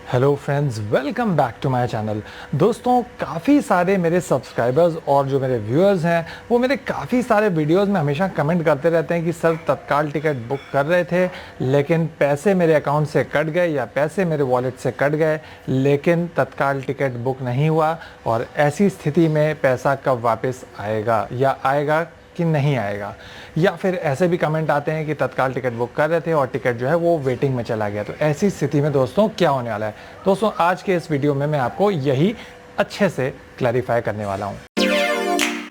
Hello friends, welcome back to my channel. दोस्तों, काफ़ी सारे मेरे सब्सक्राइबर्स और जो मेरे व्यूअर्स हैं वो मेरे काफ़ी सारे वीडियोस में हमेशा कमेंट करते रहते हैं कि सर तत्काल टिकट बुक कर रहे थे लेकिन पैसे मेरे अकाउंट से कट गए या पैसे मेरे वॉलेट से कट गए लेकिन तत्काल टिकट बुक नहीं हुआ। और ऐसी स्थिति में पैसा कब वापस आएगा या आएगा कि नहीं आएगा। या फिर ऐसे भी कमेंट आते हैं कि तत्काल टिकट बुक कर रहे थे और टिकट जो है वो वेटिंग में चला गया। तो ऐसी स्थिति में दोस्तों क्या होने वाला है, दोस्तों आज के इस वीडियो में मैं आपको यही अच्छे से क्लैरिफाई करने वाला हूँ।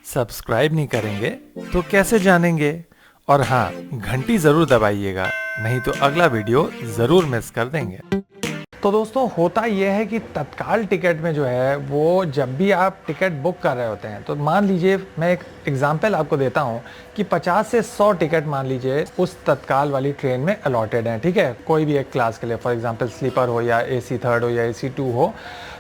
सब्सक्राइब नहीं करेंगे तो कैसे जानेंगे, और हाँ, घंटी ज़रूर दबाइएगा, नहीं तो अगला वीडियो ज़रूर मिस कर देंगे। तो दोस्तों होता यह है कि तत्काल टिकट में जो है वो जब भी आप टिकट बुक कर रहे होते हैं तो मान लीजिए मैं एक एग्जांपल आपको देता हूं कि 50 से 100 टिकट मान लीजिए उस तत्काल वाली ट्रेन में अलॉटेड हैं, ठीक है, कोई भी एक क्लास के लिए, फॉर एग्जांपल स्लीपर हो या AC 3rd हो या AC 2 हो,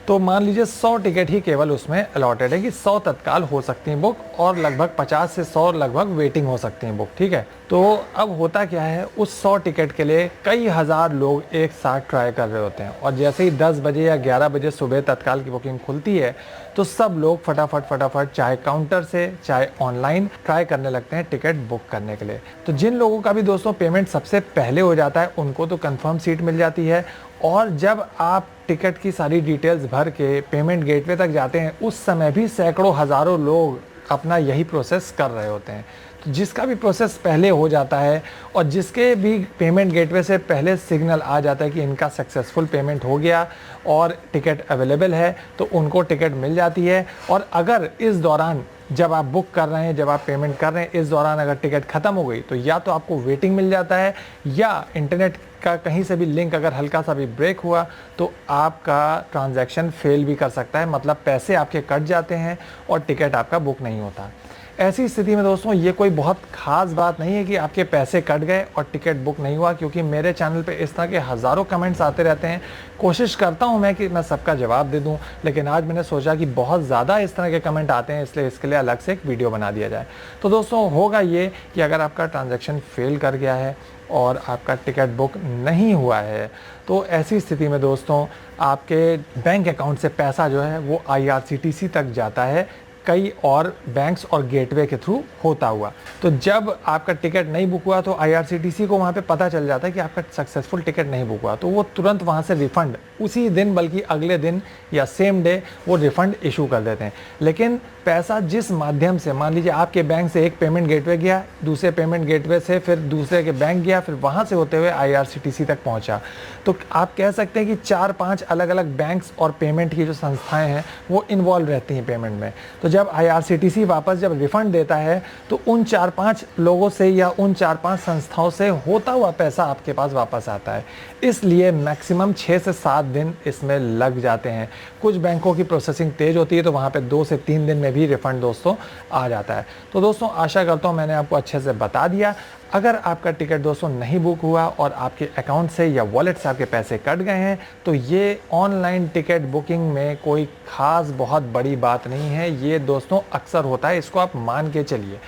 तो मान लीजिए 100 टिकट ही केवल उसमें अलॉटेड है कि 100 तत्काल हो सकती हैं बुक और लगभग 50 से 100 लगभग वेटिंग हो सकती हैं बुक, ठीक है। तो अब होता क्या है, उस 100 टिकट के लिए कई हज़ार लोग एक साथ ट्राई कर रहे होते हैं और जैसे ही 10 बजे या 11 बजे सुबह तत्काल की बुकिंग खुलती है तो सब लोग फटाफट चाहे काउंटर से चाहे ऑनलाइन ट्राई करने लगते हैं टिकट बुक करने के लिए। तो जिन लोगों का भी दोस्तों पेमेंट सबसे पहले हो जाता है उनको तो कंफर्म सीट मिल जाती है, और जब आप टिकट की सारी डिटेल्स भर के पेमेंट गेटवे तक जाते हैं उस समय भी सैकड़ों हज़ारों लोग अपना यही प्रोसेस कर रहे होते हैं। तो जिसका भी प्रोसेस पहले हो जाता है और जिसके भी पेमेंट गेटवे से पहले सिग्नल आ जाता है कि इनका सक्सेसफुल पेमेंट हो गया और टिकट अवेलेबल है तो उनको टिकट मिल जाती है। और अगर इस दौरान जब आप बुक कर रहे हैं, जब आप पेमेंट कर रहे हैं, इस दौरान अगर टिकट ख़त्म हो गई तो या तो आपको वेटिंग मिल जाता है या इंटरनेट का कहीं से भी लिंक अगर हल्का सा भी ब्रेक हुआ तो आपका ट्रांजैक्शन फेल भी कर सकता है, मतलब पैसे आपके कट जाते हैं और टिकट आपका बुक नहीं होता। ऐसी स्थिति में दोस्तों ये कोई बहुत ख़ास बात नहीं है कि आपके पैसे कट गए और टिकट बुक नहीं हुआ, क्योंकि मेरे चैनल पे इस तरह के हज़ारों कमेंट्स आते रहते हैं। कोशिश करता हूँ मैं कि मैं सबका जवाब दे दूँ, लेकिन आज मैंने सोचा कि बहुत ज़्यादा इस तरह के कमेंट आते हैं इसलिए इसके लिए अलग से एक वीडियो बना दिया जाए। तो दोस्तों होगा ये कि अगर आपका ट्रांजैक्शन फेल कर गया है और आपका टिकट बुक नहीं हुआ है तो ऐसी स्थिति में दोस्तों आपके बैंक अकाउंट से पैसा जो है वो IRCTC तक जाता है, कई और बैंक्स और गेटवे के थ्रू होता हुआ। तो जब आपका टिकट नहीं बुक हुआ तो IRCTC को वहाँ पे पता चल जाता है कि आपका सक्सेसफुल टिकट नहीं बुक हुआ, तो वो तुरंत वहाँ से रिफ़ंड उसी दिन बल्कि अगले दिन या सेम डे वो रिफ़ंड इशू कर देते हैं। लेकिन पैसा जिस माध्यम से, मान लीजिए आपके बैंक से एक पेमेंट गेटवे गया, दूसरे पेमेंट गेटवे से फिर दूसरे के बैंक गया, फिर वहाँ से होते हुए IRCTC तक पहुँचा, तो आप कह सकते हैं कि 4-5 अलग अलग बैंक्स और पेमेंट की जो संस्थाएँ हैं वो इन्वॉल्व रहती हैं पेमेंट में। तो जब IRCTC वापस जब रिफ़ंड देता है तो उन 4-5 लोगों से या उन 4-5 संस्थाओं से होता हुआ पैसा आपके पास वापस आता है। इसलिए मैक्सिमम 6 से 7 दिन इसमें लग जाते हैं। कुछ बैंकों की प्रोसेसिंग तेज़ होती है तो वहाँ पे 2 से 3 दिन में भी रिफ़ंड दोस्तों आ जाता है। तो दोस्तों आशा करता हूँ मैंने आपको अच्छे से बता दिया। अगर आपका टिकट दोस्तों नहीं बुक हुआ और आपके अकाउंट से या वॉलेट से आपके पैसे कट गए हैं तो ये ऑनलाइन टिकट बुकिंग में कोई ख़ास बहुत बड़ी बात नहीं है। ये दोस्तों अक्सर होता है, इसको आप मान के चलिए।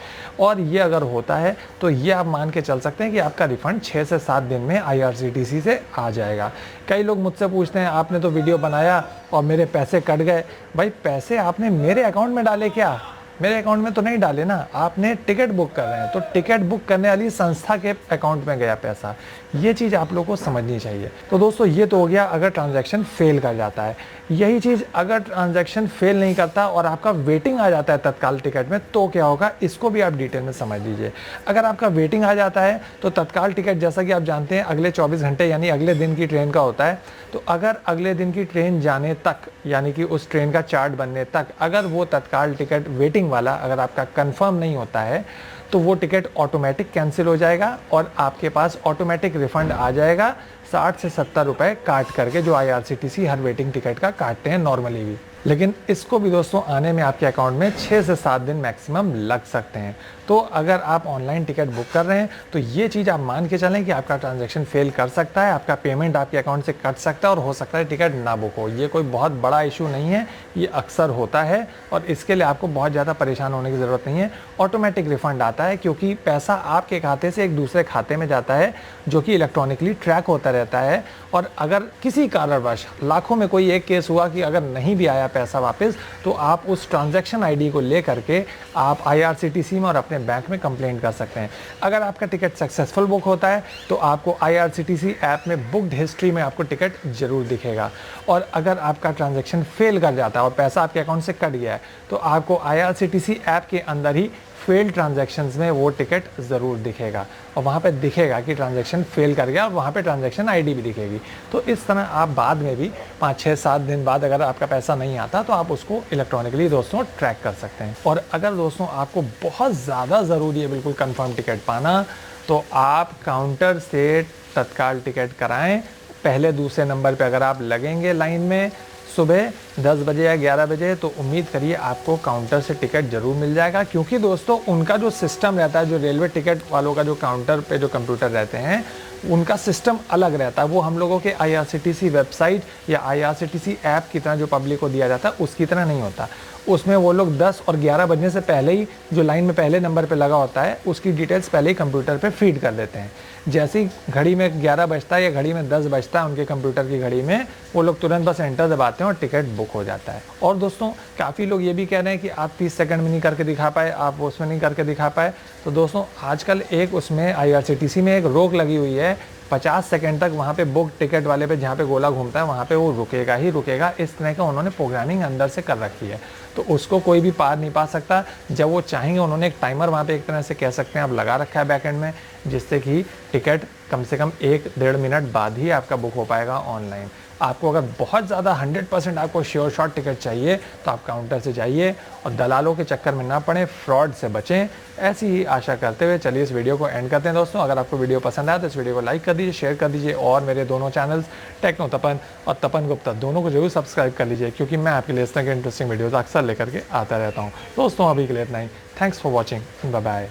और ये अगर होता है तो ये आप मान के चल सकते हैं कि आपका रिफ़ंड 6 से 7 दिन में IRCTC से आ जाएगा। कई लोग मुझसे पूछते हैं आपने तो वीडियो बनाया और मेरे पैसे कट गए। भाई पैसे आपने मेरे अकाउंट में डाले क्या? मेरे अकाउंट में तो नहीं डाले ना, आपने टिकट बुक कर रहे हैं तो टिकट बुक करने वाली संस्था के अकाउंट में गया पैसा। ये चीज़ आप लोगों को समझनी चाहिए। तो दोस्तों ये तो हो गया अगर ट्रांजैक्शन फेल कर जाता है। यही चीज़ अगर ट्रांजैक्शन फेल नहीं करता और आपका वेटिंग आ जाता है तत्काल टिकट में तो क्या होगा, इसको भी आप डिटेल में समझ लीजिए। अगर आपका वेटिंग आ जाता है तो तत्काल टिकट जैसा कि आप जानते हैं अगले 24 घंटे यानी अगले दिन की ट्रेन का होता है। तो अगर अगले दिन की ट्रेन जाने तक यानी कि उस ट्रेन का चार्ट बनने तक अगर वो तत्काल टिकट वेटिंग वाला अगर आपका कंफर्म नहीं होता है तो वो टिकट ऑटोमेटिक कैंसिल हो जाएगा और आपके पास ऑटोमेटिक रिफंड आ जाएगा 60 से 70 रुपए काट करके, जो IRCTC हर वेटिंग टिकट का काटते हैं नॉर्मली भी। लेकिन इसको भी दोस्तों आने में आपके अकाउंट में 6 से 7 दिन मैक्सिमम लग सकते हैं। तो अगर आप ऑनलाइन टिकट बुक कर रहे हैं तो ये चीज़ आप मान के चलें कि आपका ट्रांजैक्शन फेल कर सकता है, आपका पेमेंट आपके अकाउंट से कट सकता है और हो सकता है टिकट ना बुक हो। ये कोई बहुत बड़ा इशू नहीं है, ये अक्सर होता है और इसके लिए आपको बहुत ज़्यादा परेशान होने की ज़रूरत नहीं है। ऑटोमेटिक रिफंड आता है क्योंकि पैसा आपके खाते से एक दूसरे खाते में जाता है जो कि इलेक्ट्रॉनिकली ट्रैक होता रहता है। और अगर किसी कारणवश लाखों में कोई एक केस हुआ कि अगर नहीं भी आया पैसा वापस, तो आप उस ट्रांजैक्शन आईडी को ले करके आप IRCTC में और अपने बैंक में कंप्लेंट कर सकते हैं। अगर आपका टिकट सक्सेसफुल बुक होता है तो आपको IRCTC ऐप में बुक्ड हिस्ट्री में आपको टिकट ज़रूर दिखेगा। और अगर आपका ट्रांजैक्शन फेल कर जाता है और पैसा आपके अकाउंट से कट गया है, तो आपको IRCTC ऐप के अंदर ही फेल्ड ट्रांजैक्शंस में वो टिकट ज़रूर दिखेगा और वहाँ पे दिखेगा कि ट्रांजैक्शन फेल कर गया और वहाँ पे ट्रांजैक्शन आईडी भी दिखेगी। तो इस तरह आप बाद में भी 5-6-7 दिन बाद अगर आपका पैसा नहीं आता तो आप उसको इलेक्ट्रॉनिकली दोस्तों ट्रैक कर सकते हैं। और अगर दोस्तों आपको बहुत ज़्यादा ज़रूरी है बिल्कुल कंफर्म टिकट पाना, तो आप काउंटर से तत्काल टिकट कराएँ। पहले दूसरे नंबर पर अगर आप लगेंगे लाइन में सुबह 10 बजे या 11 बजे, तो उम्मीद करिए आपको काउंटर से टिकट ज़रूर मिल जाएगा। क्योंकि दोस्तों उनका जो सिस्टम रहता है, जो रेलवे टिकट वालों का जो काउंटर पे जो कंप्यूटर रहते हैं, उनका सिस्टम अलग रहता है। वो हम लोगों के IRCTC वेबसाइट या IRCTC ऐप की तरह जो पब्लिक को दिया जाता है उसकी तरह नहीं होता। उसमें वो लोग 10 और 11 बजने से पहले ही जो लाइन में पहले नंबर पे लगा होता है उसकी डिटेल्स पहले ही कंप्यूटर पे फीड कर देते हैं। जैसे ही घड़ी में 11 बजता है या घड़ी में 10 बजता है उनके कंप्यूटर की घड़ी में, वो लोग तुरंत बस एंटर दबाते हैं और टिकट बुक हो जाता है। और दोस्तों काफ़ी लोग ये भी कह रहे हैं कि आप 30 सेकंड में नहीं करके दिखा पाए, आप उसमें नहीं करके दिखा पाए। तो दोस्तों आजकल एक उसमें IRCTC में एक रोक लगी हुई है, 50 सेकंड तक वहाँ पे बुक टिकट वाले पे जहाँ पे गोला घूमता है वहाँ पे वो रुकेगा ही रुकेगा। इस तरह का उन्होंने प्रोग्रामिंग अंदर से कर रखी है, तो उसको कोई भी पार नहीं पा सकता। जब वो चाहेंगे उन्होंने एक टाइमर वहाँ पे एक तरह से कह सकते हैं आप लगा रखा है बैकएंड में, जिससे कि टिकट कम से कम 1-1.5 मिनट बाद ही आपका बुक हो पाएगा ऑनलाइन। आपको अगर बहुत ज़्यादा 100% आपको श्योर शॉट टिकट चाहिए तो आप काउंटर से जाइए और दलालों के चक्कर में ना पड़ें, फ्रॉड से बचें। ऐसी ही आशा करते हुए चलिए इस वीडियो को एंड करते हैं दोस्तों। अगर आपको वीडियो पसंद आया तो इस वीडियो को लाइक कर दीजिए, शेयर कर दीजिए और मेरे दोनों चैनल्स टेक्नो तपन और तपन गुप्ता दोनों को जरूर सब्सक्राइब कर लीजिए, क्योंकि मैं आपके लिए इस तरह के इंटरेस्टिंग वीडियोज़ अक्सर लेकर के आता रहता हूँ। दोस्तों अभी के लिए इतना ही। Thanks for watching, bye bye.